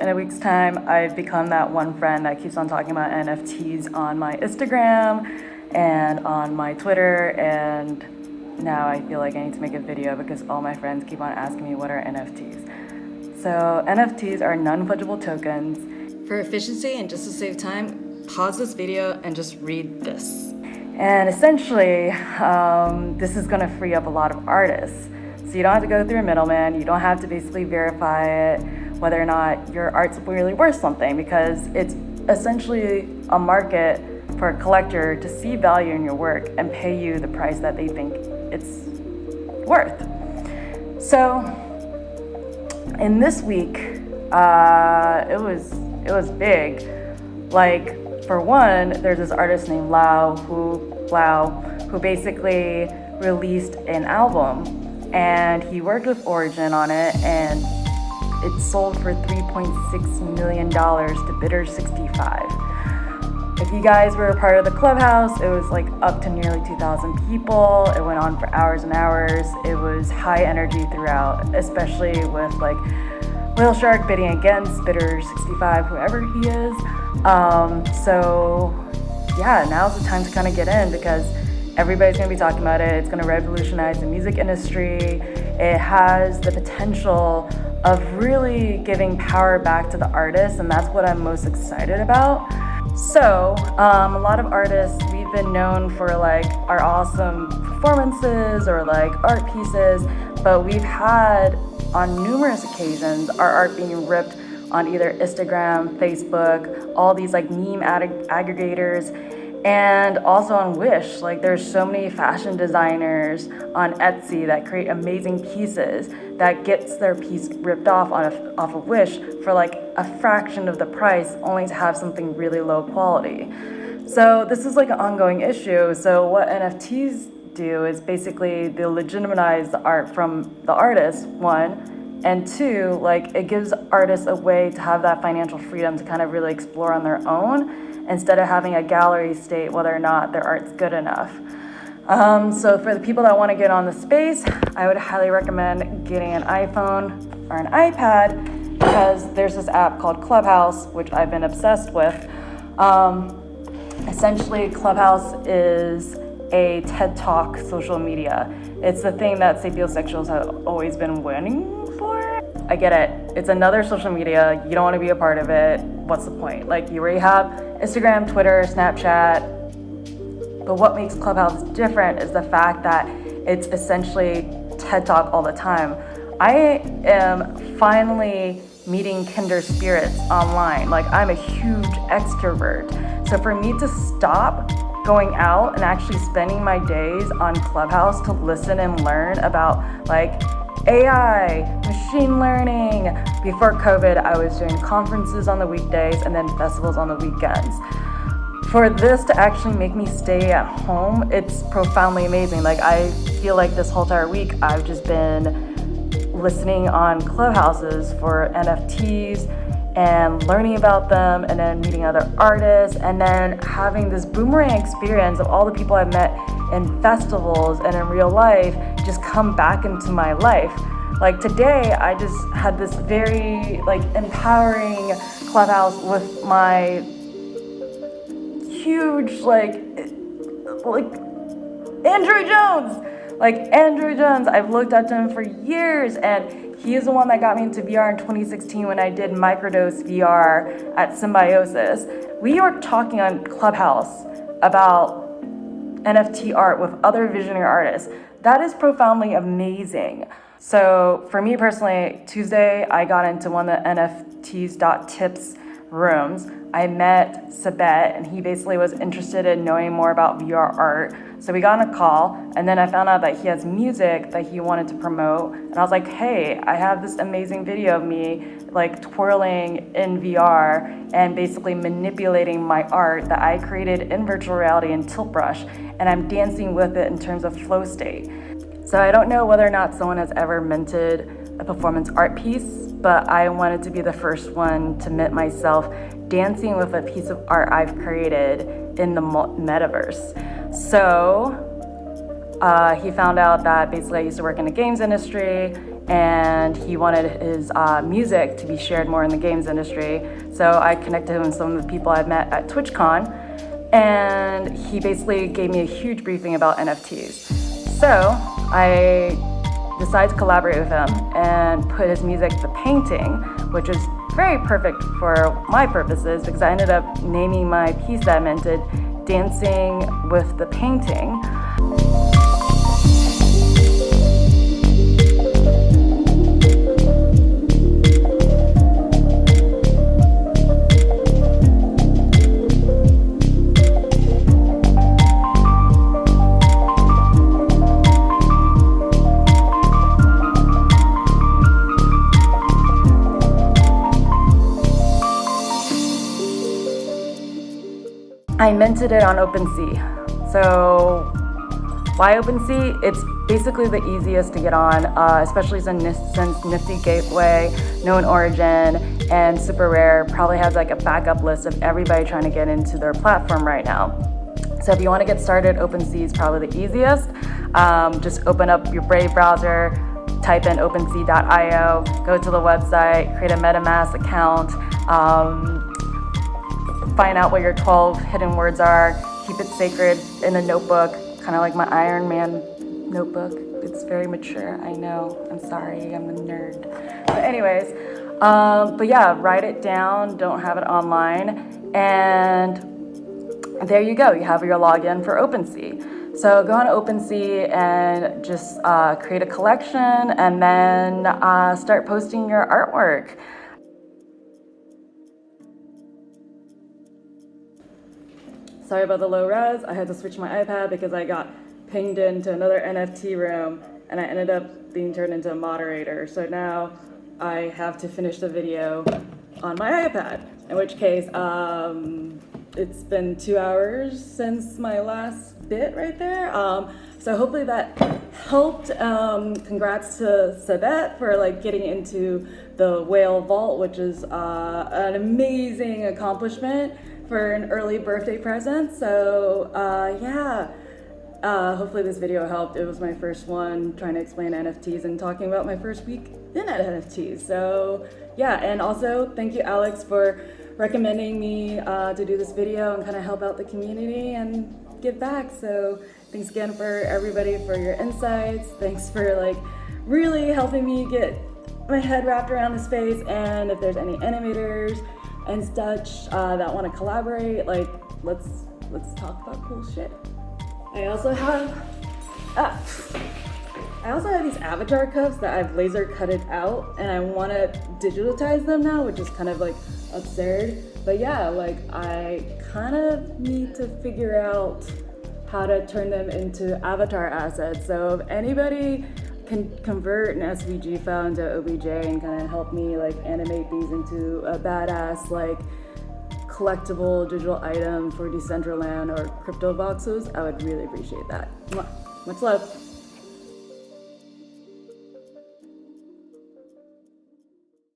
in a week's time, I've become that one friend that keeps on talking about NFTs on my Instagram and on my Twitter, and now I feel like I need to make a video because all my friends keep on asking me what are NFTs. So NFTs are non-fungible tokens. For efficiency and just to save time, pause this video and just read this. And essentially, this is gonna free up a lot of artists. So you don't have to go through a middleman, you don't have to basically verify it, whether or not your art's really worth something, because it's essentially a market for a collector to see value in your work and pay you the price that they think it's worth. So in this week, it was big. Like, for one, there's this artist named Lau who basically released an album, and he worked with Origin on it, and it sold for $3.6 million to bidder 65. If you guys were a part of the Clubhouse, it was like up to nearly 2,000 people. It went on for hours and hours. It was high energy throughout, especially with like Whale Shark bidding against bidder 65, whoever he is. So yeah, now's the time to kind of get in because everybody's gonna be talking about it. It's gonna revolutionize the music industry. It has the potential of really giving power back to the artists, and that's what I'm most excited about. So, a lot of artists, we've been known for like our awesome performances or like art pieces, but we've had on numerous occasions our art being ripped on either Instagram, Facebook, all these like meme aggregators, and also on Wish. Like, there's so many fashion designers on Etsy that create amazing pieces that gets their piece ripped off of Wish for like a fraction of the price, only to have something really low quality. So this is like an ongoing issue. So what NFTs do is basically they legitimize the art from the artist, one, and two, like it gives artists a way to have that financial freedom to kind of really explore on their own, instead of having a gallery state whether or not their art's good enough. So for the people that want to get on the space, I would highly recommend getting an iPhone or an iPad, because there's this app called Clubhouse, which I've been obsessed with. Essentially, Clubhouse is a TED Talk social media. It's the thing that sapiosexuals have always been waiting for. I get it. It's another social media. You don't want to be a part of it. What's the point? Like, you already have Instagram, Twitter, Snapchat. But what makes Clubhouse different is the fact that it's essentially TED Talk all the time. I am finally meeting kindred spirits online. Like, I'm a huge extrovert. So for me to stop going out and actually spending my days on Clubhouse to listen and learn about like AI, machine learning. Before COVID, I was doing conferences on the weekdays and then festivals on the weekends. For this to actually make me stay at home, it's profoundly amazing. Like, I feel like this whole entire week, I've just been listening on Clubhouses for NFTs and learning about them, and then meeting other artists, and then having this boomerang experience of all the people I've met in festivals and in real life just come back into my life. Like today, I just had this very like empowering Clubhouse with my huge like Andrew Jones. Like Andrew Jones, I've looked up to him for years, and he is the one that got me into VR in 2016 when I did microdose VR at Symbiosis. We were talking on Clubhouse about NFT art with other visionary artists. That is profoundly amazing. So for me personally, Tuesday, I got into one of the NFTs.Tips rooms. I met Sabet, and he basically was interested in knowing more about VR art. So we got on a call, and then I found out that he has music that he wanted to promote. And I was like, hey, I have this amazing video of me like twirling in VR and basically manipulating my art that I created in virtual reality in Tilt Brush, and I'm dancing with it in terms of flow state. So I don't know whether or not someone has ever minted a performance art piece, but I wanted to be the first one to mint myself dancing with a piece of art I've created in the metaverse. So he found out that basically I used to work in the games industry, and he wanted his music to be shared more in the games industry. So I connected him with some of the people I've met at TwitchCon, and he basically gave me a huge briefing about NFTs. So I decided to collaborate with him and put his music to painting, which is very perfect for my purposes because I ended up naming my piece that I minted Dancing with the Painting. I minted it on OpenSea. So why OpenSea? It's basically the easiest to get on, especially since Nifty Gateway, Known Origin, and Super Rare probably has like a backup list of everybody trying to get into their platform right now. So if you want to get started, OpenSea is probably the easiest. Just open up your Brave browser, type in OpenSea.io, go to the website, create a MetaMask account, find out what your 12 hidden words are, keep it sacred in a notebook, kind of like my Iron Man notebook. It's very mature, I know. I'm sorry, I'm a nerd. But anyways, but yeah, write it down, don't have it online, and there you go. You have your login for OpenSea. So go on OpenSea and just create a collection and then start posting your artwork. Sorry about the low res. I had to switch my iPad because I got pinged into another NFT room and I ended up being turned into a moderator. So now I have to finish the video on my iPad, in which case it's been 2 hours since my last bit right there. So hopefully that helped. Congrats to Sabette for like getting into the whale vault, which is an amazing accomplishment for an early birthday present. So yeah, hopefully this video helped. It was my first one trying to explain NFTs and talking about my first week in NFTs. So yeah, and also thank you, Alex, for recommending me to do this video and kind of help out the community and give back. So thanks again for everybody for your insights. Thanks for like really helping me get my head wrapped around the space. And if there's any animators and such that want to collaborate, like let's talk about cool shit. I also have these avatar cuffs that I've laser cutted out, and I want to digitize them now, which is kind of like absurd. But yeah, like I kind of need to figure out how to turn them into avatar assets. So if anybody can convert an SVG file into OBJ and kind of help me like animate these into a badass like collectible digital item for Decentraland or crypto voxels, I would really appreciate that. Much love.